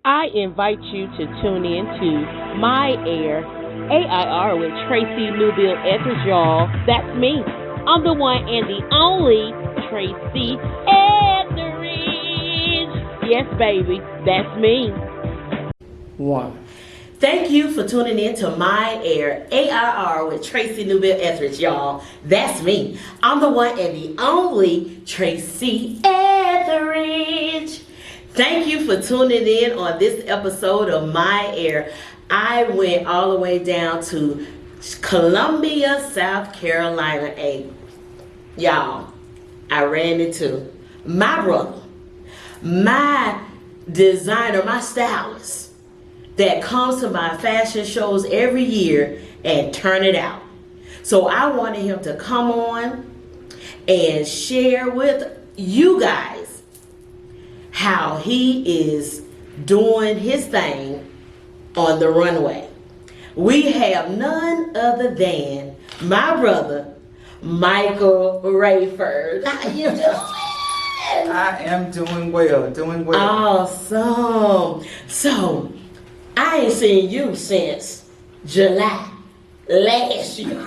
I invite you to tune in to My Air, A.I.R with Tracy Newbill-Etheridge, y'all. That's me. I'm the one and the only Tracy Etheridge. Yes, baby, that's me. One. Thank you for tuning in to My Air, A.I.R with Tracy Newbill-Etheridge, y'all. That's me. I'm the one and the only Tracy Etheridge. Thank you for tuning in on this episode of My Air. I went all the way down to Columbia, South Carolina. Y'all, I ran into my brother, my designer, my stylist, that comes to my fashion shows every year and turn it out. So I wanted him to come on and share with you guys how he is doing his thing on the runway. We have none other than my brother, Michael Raiford. How you doing? I am doing well, Awesome. So, I ain't seen you since July last year.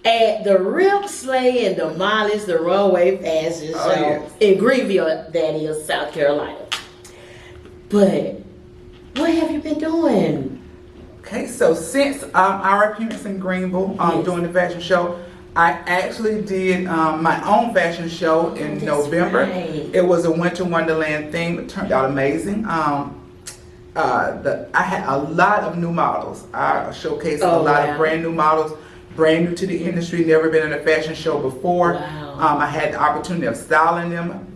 At the Rip Slay and Demolish the Runway Fashion Show in Greenville, that is, South Carolina. But what have you been doing? Okay, so since our appearance in Greenville doing the fashion show, I actually did my own fashion show in November. Right. It was a Winter Wonderland theme. It turned out amazing. I had a lot of new models. I showcased a lot of brand new models, brand new to the industry, never been in a fashion show before. Wow. I had the opportunity of styling them,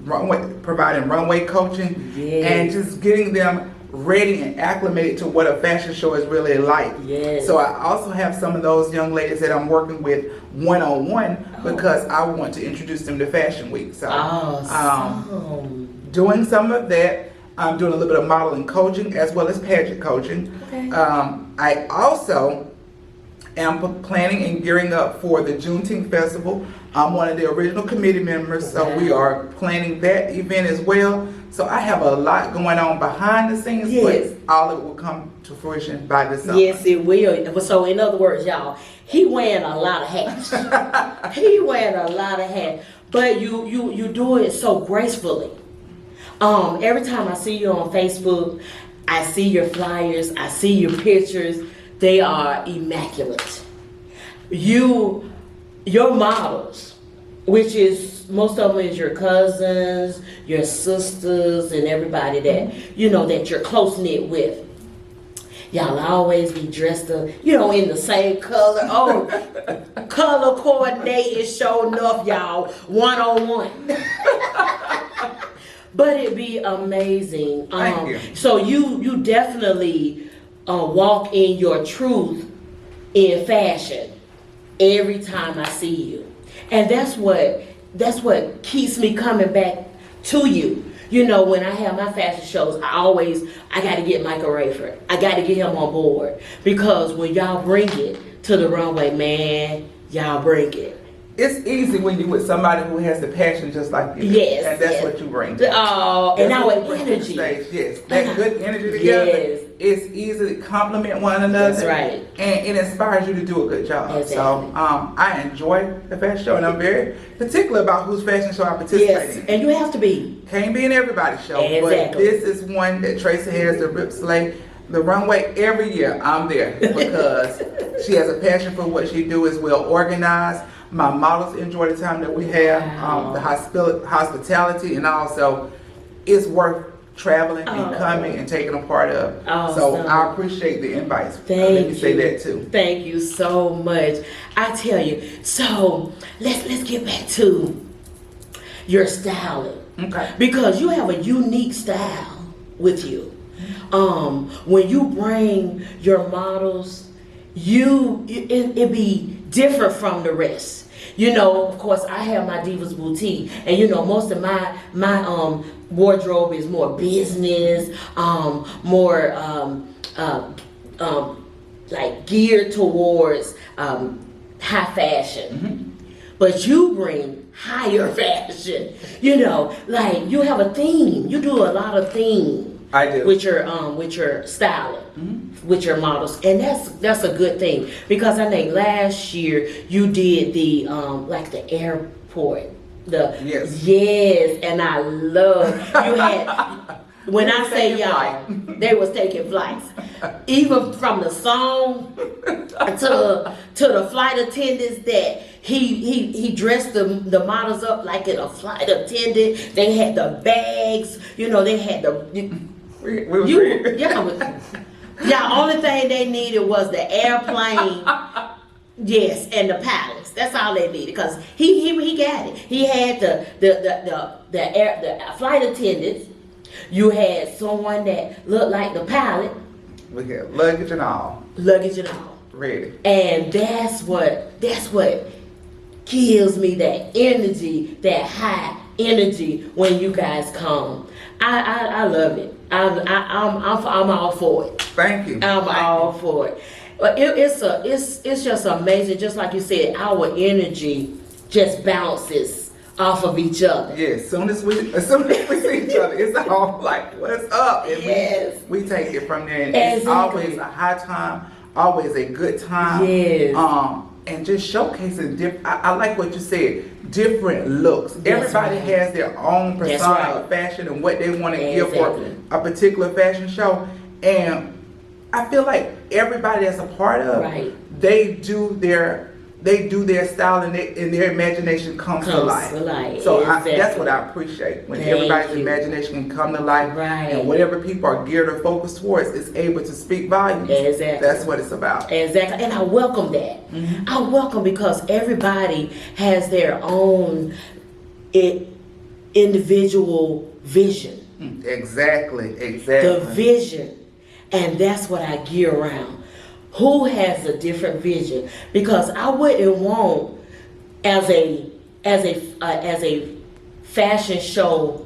providing runway coaching, and just getting them ready and acclimated to what a fashion show is really like. Yes. So I also have some of those young ladies that I'm working with one-on-one because I want to introduce them to Fashion Week. So doing some of that. I'm doing a little bit of modeling coaching as well as pageant coaching. Okay. I also am planning and gearing up for the Juneteenth Festival. I'm one of the original committee members, so we are planning that event as well. So I have a lot going on behind the scenes, but all of it will come to fruition by this summer. Yes, it will. So in other words, y'all, he wearing a lot of hats. He wearing a lot of hats, but you do it so gracefully. Every time I see you on Facebook, I see your flyers, I see your pictures. They are immaculate. Your models, which is most of them is your cousins, your sisters, and everybody that that you're close knit with. Y'all always be dressed up, in the same color. Oh, color coordinated, showing up, y'all, one-on-one. But it'd be amazing. Thank you. So you definitely walk in your truth in fashion every time I see you, and that's what keeps me coming back to you. When I have my fashion shows, I got to get Michael Raiford. I got to get him on board, because when y'all bring it to the runway, man, y'all bring it. It's easy when you're with somebody who has the passion just like you. Yes, and that's what you bring. Oh, and our energy. Yes, that good energy together. Yes. It's easy to compliment one another. That's right. And it inspires you to do a good job. Exactly. So I enjoy the fashion show, and I'm very particular about whose fashion show I participate in. And you have to be. Can't be in everybody's show, but this is one that Tracy has, the Rip Slay. The runway, every year I'm there because she has a passion for what she do, is well organized. My models enjoy the time that we have, the hospitality, and also it's worth traveling and coming and taking a part of. So I appreciate the invites. Let me say that too. Thank you so much. I tell you. So let's get back to your styling. Okay. Because you have a unique style with you. When you bring your models, it be different from the rest. Of course, I have my Divas Boutique, and most of my wardrobe is more business, more like geared towards high fashion. But you bring higher fashion. You know, like you have a theme. You do a lot of theme. I do. With your styling, with your models, and that's a good thing, because I think last year you did the like the airport, yes, and I love you had. When I say y'all, they was taking flights, even from the song to the flight attendants that he dressed the models up like in a flight attendant. They had the bags, you know, they had the. Only thing they needed was the airplane, yes, and the pilots. That's all they needed, because he got it. He had the flight attendants. You had someone that looked like the pilot. We had luggage and all. Ready. And that's what gives me that energy, that high energy when you guys come. I love it. I'm all for it. Thank you. All for it. But it's just amazing. Just like you said, our energy just bounces off of each other. Yes. As soon as we see each other, it's all like, what's up? And yes. We take it from there, and exactly. It's always a high time, always a good time. Yes. And just showcasing different. I like what you said. Different looks. That's Everybody right. has their own persona of fashion and what they want to give for a particular fashion show. And I feel like everybody that's a part of, they do their style, and their imagination comes to life. So that's what I appreciate, when everybody's imagination can come to life, and whatever people are geared or focused towards is able to speak volumes. Exactly. That's what it's about. Exactly, and I welcome that. I welcome, because everybody has their own individual vision. Exactly. The vision, and that's what I gear around. Who has a different vision? Because I wouldn't want, as a fashion show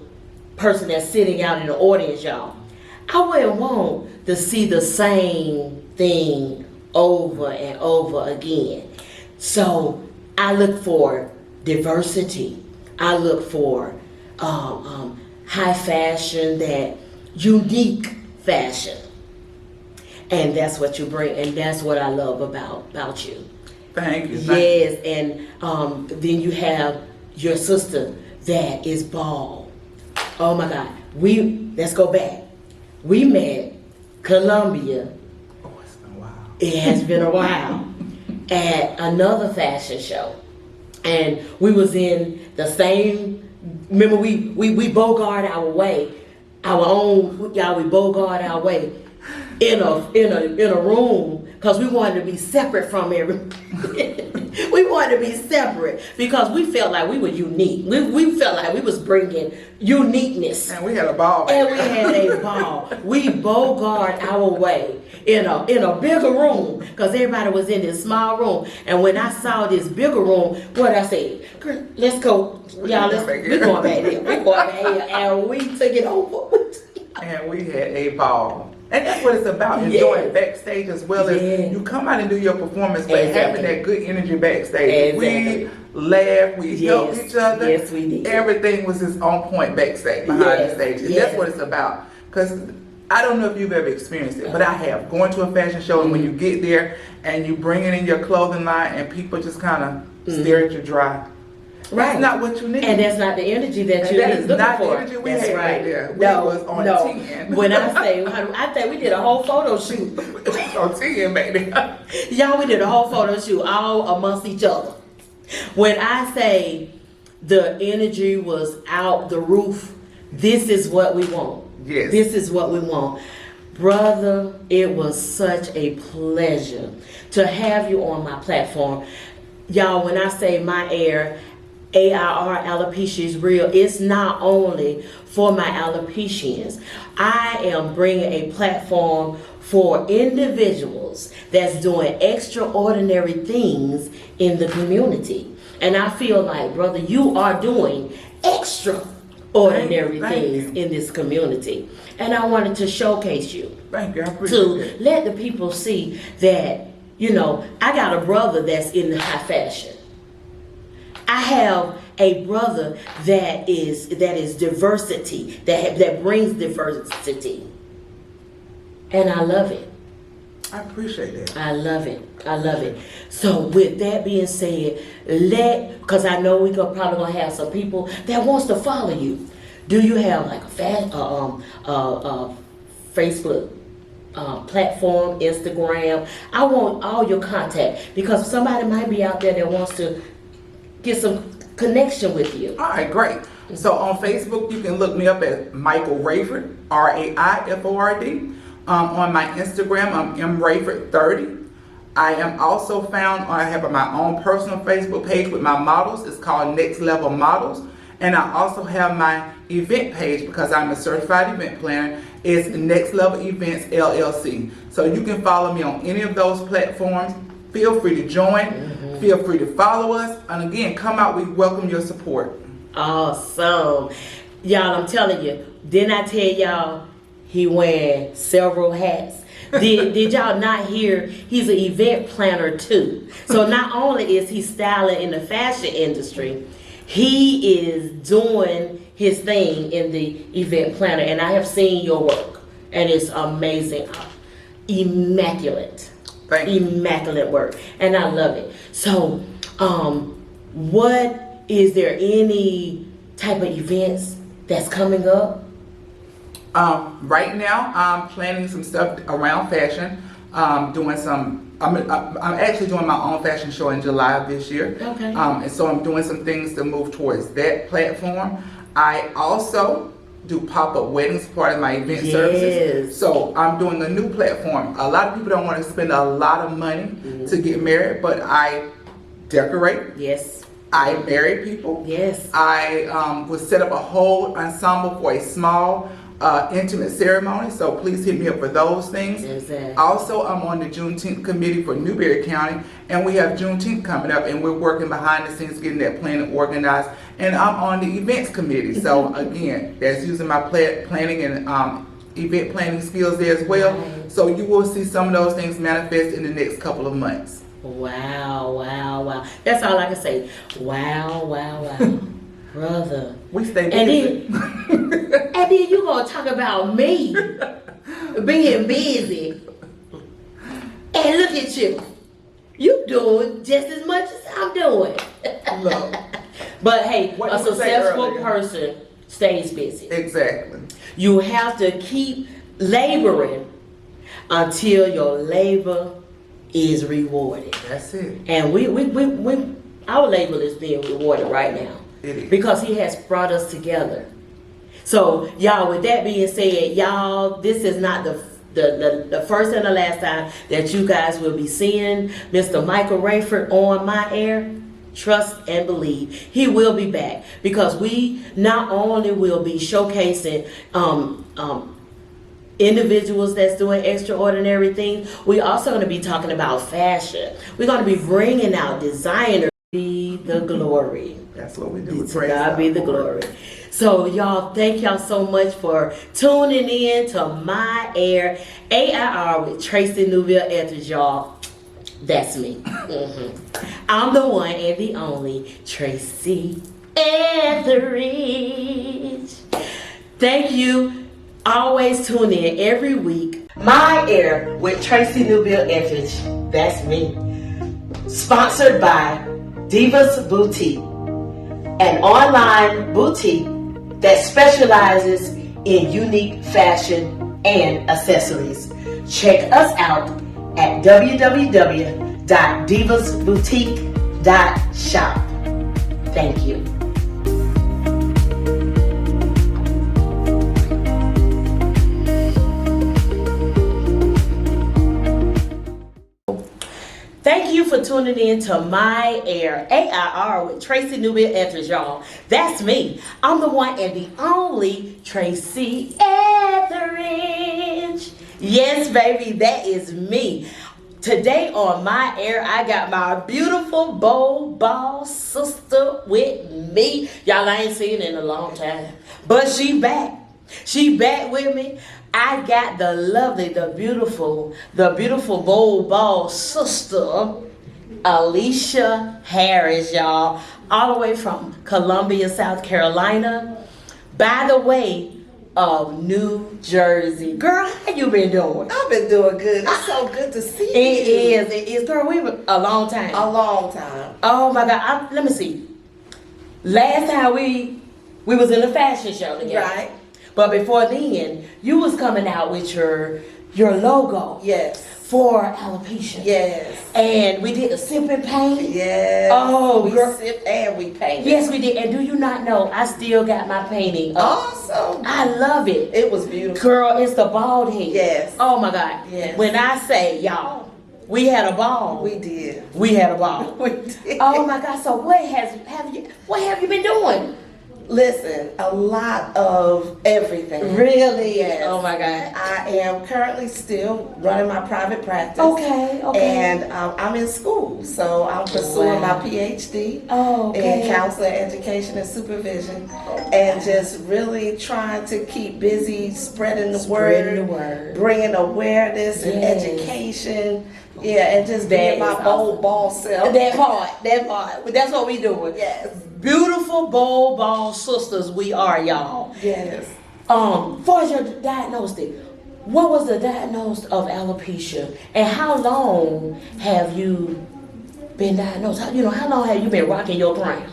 person that's sitting out in the audience, y'all, I wouldn't want to see the same thing over and over again. So I look for diversity. I look for high fashion, that unique fashion. And that's what you bring, and that's what I love about you. Thank you. Yes, and then you have your sister that is bald. Oh my God, let's go back. We met Columbia. Oh, it's been a while. It has been a while. At another fashion show, and we was in the same. Remember, we bogart our way, our own. Y'all, we bogart our way. In a room, because we wanted to be separate from everyone. We wanted to be separate because we felt like we were unique. We felt like we was bringing uniqueness. And we had a ball. We bogart our way in a bigger room, because everybody was in this small room. And when I saw this bigger room, what I said, let's go, y'all. We going back there. We going back here, and we took it over. And we had a ball. And that's what it's about, enjoying backstage as well as you come out and do your performance, but having that good energy backstage. We laughed, we helped each other. Yes, we did. Everything was just on point backstage, behind the stage. And that's what it's about. Because I don't know if you've ever experienced it, but I have. Going to a fashion show, and when you get there and you bring it in your clothing line and people just kind of stare at you dry. That's not what you need. And that's not the energy that you're looking for. That is not the energy we had right there. We was on 10. When I think we did a whole photo shoot. On 10, baby. Y'all, we did a whole photo shoot all amongst each other. When I say the energy was out the roof, this is what we want. Yes. This is what we want. Brother, it was such a pleasure to have you on my platform. Y'all, when I say my A.I.R. alopecia is real, it's not only for my alopecians. I am bringing a platform for individuals that's doing extraordinary things in the community. And I feel like, brother, you are doing extraordinary things in this community. And I wanted to showcase you. Thank you. I appreciate it. Let the people see that, I got a brother that's in high fashion. I have a brother that is diversity, that brings diversity. And I love it. I appreciate that. I love it. I love it. So with that being said, because I know we're probably gonna have some people that wants to follow you. Do you have like a Facebook platform, Instagram? I want all your contact because somebody might be out there that wants to get some connection with you. All right, great. So on Facebook, you can look me up at Michael Raiford, Raiford. On my Instagram, I'm mraiford30. I am also found, I have my own personal Facebook page with my models. It's called Next Level Models. And I also have my event page because I'm a certified event planner. It's Next Level Events LLC. So you can follow me on any of those platforms. Feel free to join. Feel free to follow us. And again, come out. We welcome your support. Awesome. Y'all, I'm telling you, didn't I tell y'all he wearing several hats? Did y'all not hear he's an event planner too? So not only is he styling in the fashion industry, he is doing his thing in the event planner. And I have seen your work and it's amazing. Immaculate. Thank you. Immaculate work. And I love it. So what is there any type of events that's coming up? Right now, I'm planning some stuff around fashion. I'm actually doing my own fashion show in July of this year. Okay. And so I'm doing some things to move towards that platform. I also do pop-up weddings, part of my event services. So I'm doing a new platform. A lot of people don't want to spend a lot of money to get married, but I decorate. Yes. I marry people. Yes. I would set up a whole ensemble for a small intimate ceremony, so please hit me up for those things. Exactly. Also, I'm on the Juneteenth committee for Newberry County, and we have Juneteenth coming up, and we're working behind the scenes getting that planning organized. And I'm on the events committee, so again, that's using my planning and event planning skills there as well. Right. So you will see some of those things manifest in the next couple of months. Wow, wow, wow. That's all I can say. Wow, wow, wow. Brother. We stay busy. And then you gonna talk about me being busy. And look at you. You doing just as much as I'm doing. Look. But hey, What a did you say successful earlier? person stays busy. Exactly. You have to keep laboring until your labor is rewarded. That's it. And we our labor is being rewarded right now. It is. Because he has brought us together. So y'all, with that being said, y'all, this is not the first and the last time that you guys will be seeing Mr. Michael Raiford on My Air. Trust and believe he will be back, because we not only will be showcasing individuals that's doing extraordinary things, we also going to be talking about fashion. We're going to be bringing out designers. Be the glory. That's what we do. To God be the glory. So y'all, thank y'all so much for tuning in to My Air, A.I.R. with Tracy Newbill-Etheridge, y'all. That's me. I'm the one and the only Tracy Etheridge. Thank you. Always tune in every week. My Air with Tracy Newbill-Etheridge. That's me. Sponsored by Divas Boutique, an online boutique that specializes in unique fashion and accessories. Check us out at www.divasboutique.shop. Thank you. Thank you for tuning in to My Air, A.I.R. with Tracy Newbill-Etheridge, y'all. That's me. I'm the one and the only Tracy Etheridge. Yes, baby, that is me. Today on My Air, I got my beautiful bold ball sister with me. Y'all, I ain't seen her in a long time, but she back. She back with me. I got the lovely, the beautiful bold ball sister, Alicia Harris, y'all. all the way from Columbia, South Carolina. By the way, of New Jersey. Girl, how you been doing? I've been doing good. It's so good to see you. It is. Girl, we were a long time. A long time. Oh my God. Let me see. Last time we was in a fashion show together. Right. But before then, you was coming out with your logo. Yes. For alopecia. Yes. And we did a sip and paint. Yes. Oh, we girl. sipped and we painted. Yes, we did. And do you not know, I still got my painting up. Awesome. I love it. It was beautiful. Girl, it's the bald head. Yes. Oh my God. Yes. When I say, y'all, we had a ball. We did. We had a ball. We did. Oh my God. So what have you been doing? Listen, a lot of everything. Really? Yes. Oh my God. I am currently still running my private practice. Okay. And I'm in school, so I'm pursuing my PhD in counseling, education, and supervision, and just really trying to keep busy spreading the word, bringing awareness and education. Yeah, and just being my bold ball self. That part. That's what we doing. Yes. Beautiful, bold, ball sisters we are, y'all. Yes. For your diagnostic, what was the diagnosis of alopecia, and how long have you been diagnosed? How long have you been rocking your crown?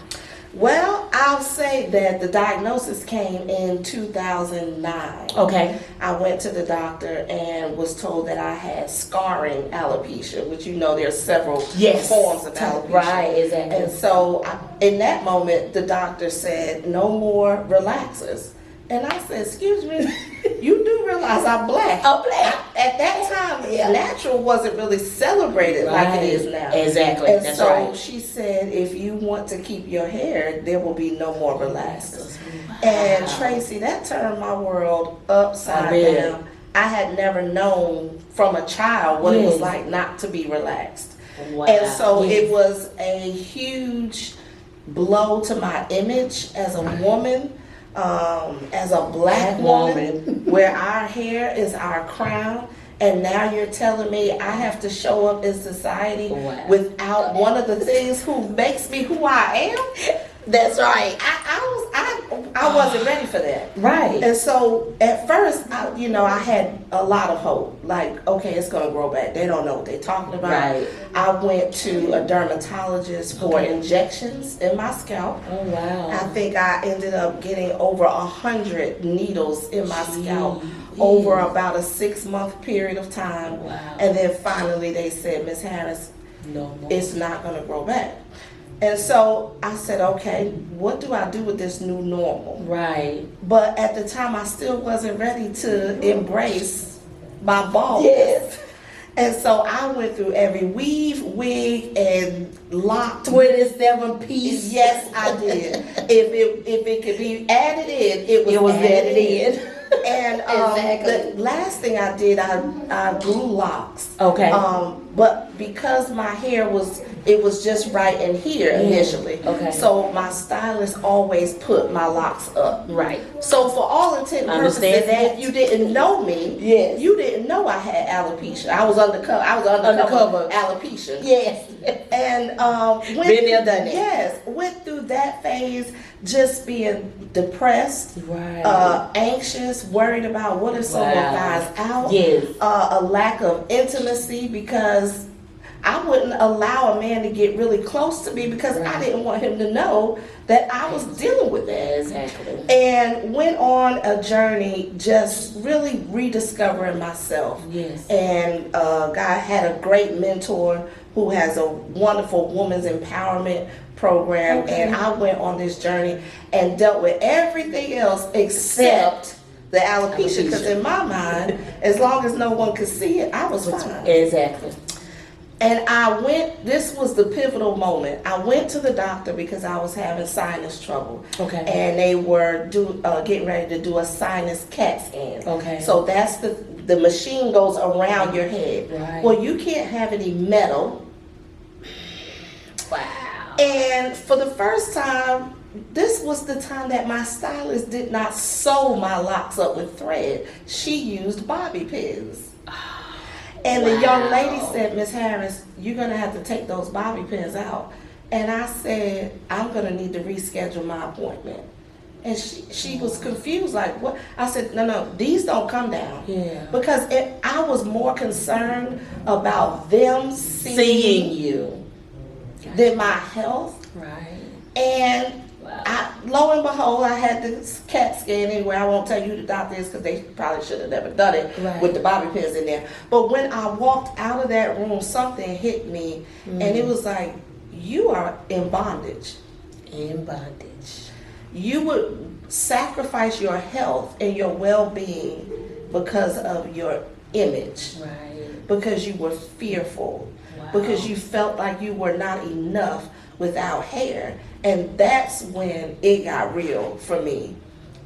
Well, I'll say that the diagnosis came in 2009. Okay. I went to the doctor and was told that I had scarring alopecia, which there's several forms of alopecia. Right, exactly. And so in that moment, the doctor said, no more relaxers. And I said, excuse me, you do realize I'm black. I'm black. At that time, natural wasn't really celebrated like it is now. Exactly. And That's so right. she said, if you want to keep your hair, there will be no more relaxers. And Tracy, that turned my world upside down. I had never known from a child what it was like not to be relaxed. Wow. And so it was a huge blow to my image as a woman. As a black woman, where our hair is our crown, and now you're telling me I have to show up in society without one of the things who makes me who I am. That's right. I wasn't ready for that. Right. And so at first, I had a lot of hope. Like, okay, it's gonna grow back. They don't know what they're talking about. Right. I went to a dermatologist for injections in my scalp. Oh wow. I think I ended up getting over 100 needles in my scalp over about a 6-month period of time. Wow. And then finally they said, Miss Harris, no more. It's not gonna grow back. And so I said, okay, what do I do with this new normal? Right. But at the time, I still wasn't ready to embrace my baldness. Yes. And so I went through every weave, wig, and lock. 27-piece. Yes, I did. if it could be added in, it was added in. And Exactly. the last thing I did, I grew locks. Okay. But because my hair was just right in here initially. Okay. So my stylist always put my locks up. Right. So for all intent and purposes, if you didn't know me, you didn't know I had alopecia. I was undercover. Alopecia. Yes. And Been there, done that. Yes, went through that phase, just being depressed, Right. anxious, worried about what if someone finds out. Yes. A lack of intimacy because I wouldn't allow a man to get really close to me because I didn't want him to know that I was dealing with that. Exactly. And went on a journey just really rediscovering myself. Yes. And God had a great mentor who has a wonderful women's empowerment program. Okay. And I went on this journey and dealt with everything else except the alopecia. Because in my mind, as long as no one could see it, I was fine. Exactly. And this was the pivotal moment. I went to the doctor because I was having sinus trouble. Okay. And they were getting ready to do a sinus CAT scan. Okay. So that's the machine goes around your head. Right. Well, you can't have any metal. Wow. And for the first time, this was the time that my stylist did not sew my locks up with thread. She used bobby pins. And the young lady said, Miss Harris, you're going to have to take those bobby pins out And I said, I'm going to need to reschedule my appointment. And she was confused, like, what? I said, no, these don't come down. Yeah. Because I was more concerned about them seeing you than my health. Right. And lo and behold, I had this CAT scan anyway. I won't tell you who the doctor is because they probably should have never done it with the bobby pins in there. But when I walked out of that room, something hit me, and it was like, you are in bondage. In bondage. You would sacrifice your health and your well-being because of your image. Right. Because you were fearful. Wow. Because you felt like you were not enough without hair. And that's when it got real for me.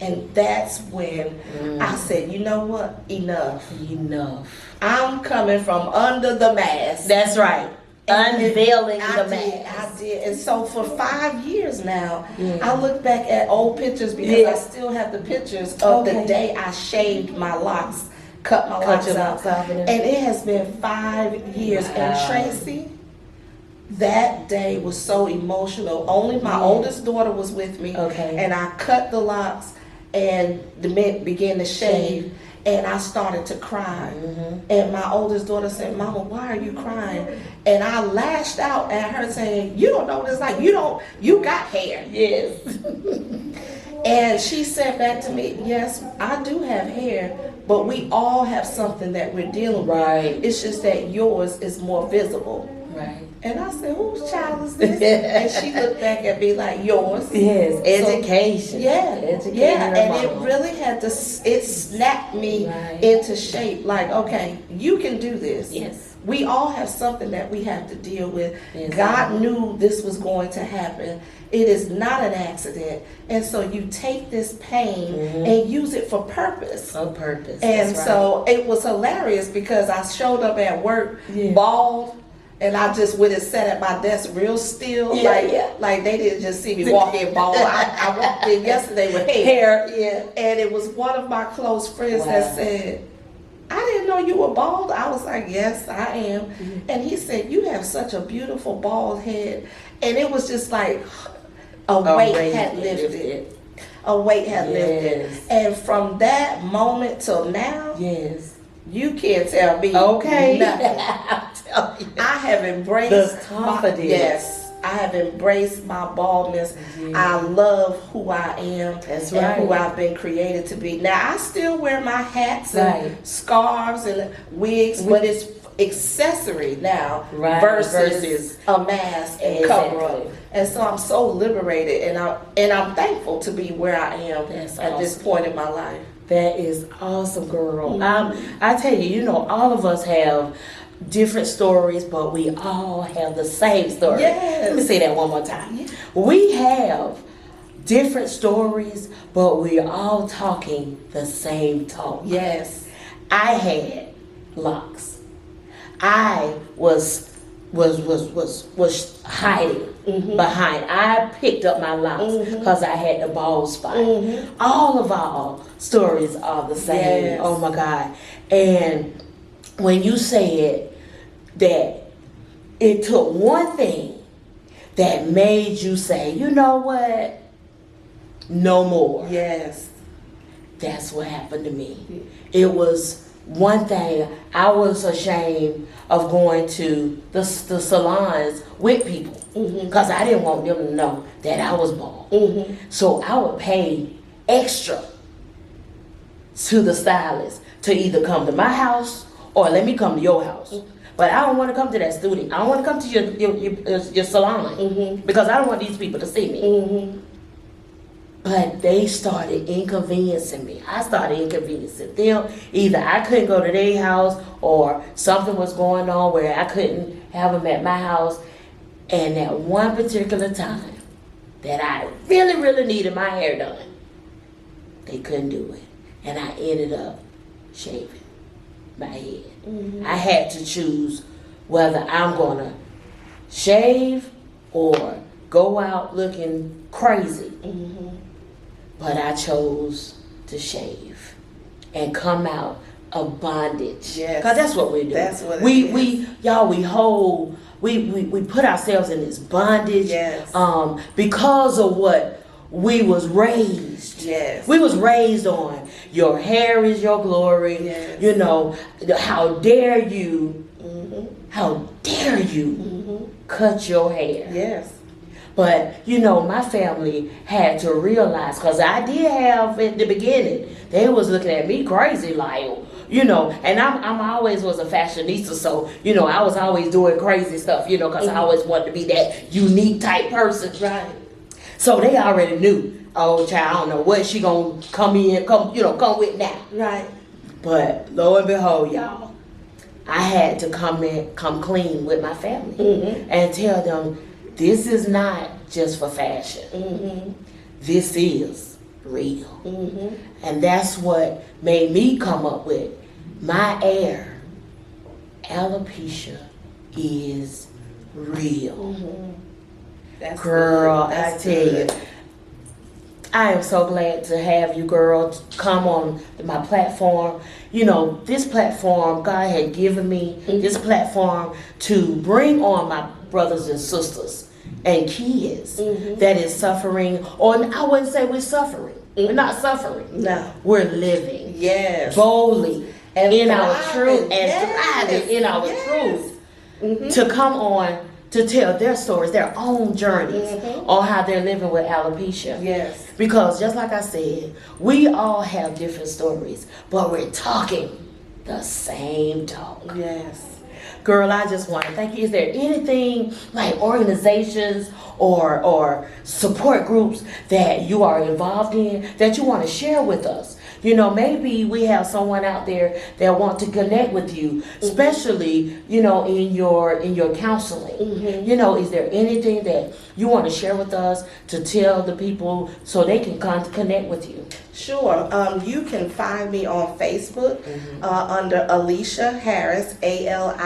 And that's when I said, you know what? Enough. I'm coming from under the mask. That's right. Unveiling the mask. I did. And so for 5 years now, I look back at old pictures because I still have the pictures of the day I shaved my locks, cut my locks out. And it has been 5 years. Wow. And Tracy, that day was so emotional. Only my oldest daughter was with me. And I cut the locks and the men began to shave. And I started to cry. And my oldest daughter said, Mama, why are you crying? And I lashed out at her saying, you don't know what it's like. You got hair. Yes. And she said back to me, yes, I do have hair, but we all have something that we're dealing with. Right. It's just that yours is more visible. Right. And I said, whose child is this? And she looked back at me like, yours. Yes, education. And it really had to, it snapped me into shape. Like, okay, you can do this. Yes. We all have something that we have to deal with. Yes. God knew this was going to happen. It is not an accident. And so you take this pain and use it for purpose. For purpose. And so it was hilarious because I showed up at work bald. And I just would have sat at my desk real still, like they didn't just see me walk in bald. I walked in yesterday with hair. And it was one of my close friends that said, I didn't know you were bald. I was like, yes, I am. And he said, you have such a beautiful bald head. And it was just like a weight had lifted. A weight had lifted. And from that moment till now, you can't tell me nothing. I have embraced the confidence. I have embraced my baldness. I love who I am and who I've been created to be. Now I still wear my hats and scarves and wigs, but it's accessory now versus a mask and cover up. And so I'm so liberated, and I'm thankful to be where I am at this point in my life. That is awesome, girl. I tell you, all of us have different stories, but we all have the same story. Yes. Let me say that one more time. We have different stories, but we're all talking the same talk. Yes. I had locks. I was hiding behind. I picked up my locks because I had the bald spot. All of our stories are the same. Yes. Oh my God. And when you said that it took one thing that made you say, you know what? No more. Yes. That's what happened to me. It was one thing. I was ashamed of going to the salons with people because I didn't want them to know that I was bald. So I would pay extra to the stylist to either come to my house or let me come to your house. But I don't want to come to that studio. I don't want to come to your salon because I don't want these people to see me. But they started inconveniencing me. I started inconveniencing them. Either I couldn't go to their house or something was going on where I couldn't have them at my house. And at one particular time that I really, really needed my hair done, they couldn't do it. And I ended up shaving my head. I had to choose whether I'm going to shave or go out looking crazy. But I chose to shave and come out of bondage. Yes. Because that's what we do. That's what it we put ourselves in this bondage. Yes. Because of what we was raised. Yes. We was raised on your hair is your glory. Yes. You know, how dare you? Mm-hmm. How dare you Mm-hmm. cut your hair? Yes. But, you know, my family had to realize, because I did have, at the beginning, they was looking at me crazy, like, you know, and I'm always was a fashionista, so, you know, I was always doing crazy stuff, you know, because I always wanted to be that unique type person. Right. So they already knew, oh, child, I don't know what she gonna come with now. Right. But, lo and behold, y'all, I had to come clean with my family Mm-hmm. and tell them, this is not just for fashion. Mm-hmm. This is real. Mm-hmm. And that's what made me come up with my A.I.R. Alopecia is real. Mm-hmm. That's Girl, good. That's I tell good. you, I am so glad to have you, girl, come on my platform. You know, this platform, God had given me this platform to bring on my brothers and sisters and kids that is suffering, or I wouldn't say we're suffering. We're not suffering. No. We're living Yes. boldly And in our thriving. truth and Yes. thriving in our Yes. truth to come on to tell their stories, their own journeys on how they're living with alopecia. Yes. Because just like I said, we all have different stories, but we're talking the same talk. Yes. Girl, I just want to thank you. Is there anything like organizations or support groups that you are involved in that you want to share with us? You know, maybe we have someone out there that want to connect with you, especially, you know, in your counseling. You know, is there anything that you want to share with us to tell the people so they can connect with you? Sure. You can find me on Facebook under Alicia Harris, Alicia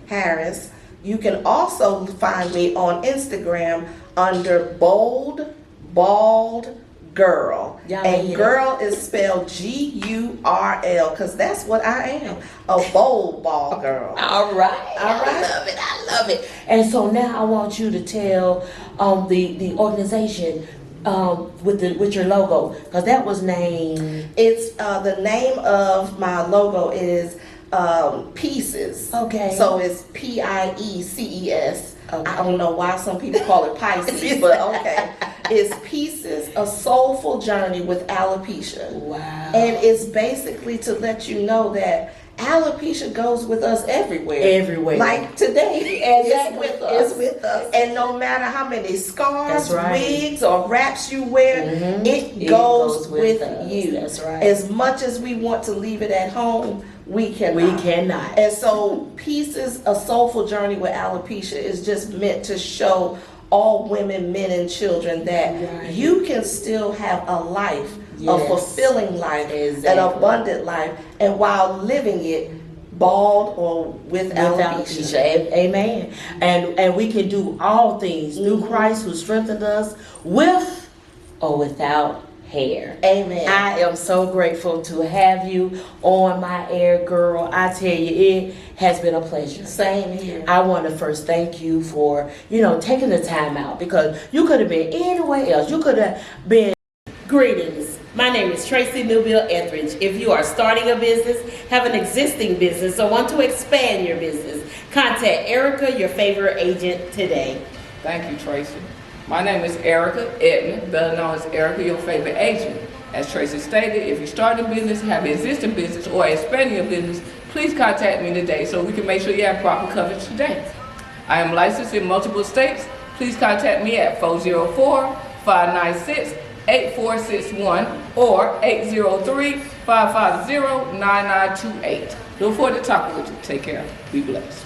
Harris. You can also find me on Instagram under Bold Bald Girl. And girl is spelled G-U-R-L, because that's what I am, a bold bald girl. All right. All right. I love it. And so now I want you to tell the organization with your logo, because that was named. It's the name of my logo is Pieces. Okay. So it's P-I-E-C-E-S. Okay. I don't know why some people call it Pisces, but okay. It's Pieces, a soulful journey with alopecia. Wow. And it's basically to let you know that alopecia goes with us everywhere. Everywhere. Like today, Exactly. it's with us. It's with us. And no matter how many scarves, That's right. wigs, or wraps you wear, it goes with us. you. That's right. As much as we want to leave it at home, we cannot. We cannot. And so Pieces, a soulful journey with alopecia is just meant to show all women, men, and children that you can still have a life, a fulfilling life, an abundant life, and while living it bald or with alopecia. Amen. And we can do all things through Christ who strengthened us, with or without hair. Amen. I am so grateful to have you on my A.I.R, girl. I tell you, it has been a pleasure. Same here. I want to first thank you for, you know, taking the time out, because you could have been anywhere else. You could have been. Greetings. My name is Tracy Newbill-Etheridge. If you are starting a business, have an existing business, or want to expand your business, contact Erica, your favorite agent, today. Thank you, Tracy. My name is Erica Edmond, better known as Erica, your favorite agent. As Tracy stated, if you're starting a business, have an existing business, or expanding your business, please contact me today so we can make sure you have proper coverage today. I am licensed in multiple states. Please contact me at 404-596-8461 or 803-550-9928. Look forward to talking with you. Take care. Be blessed.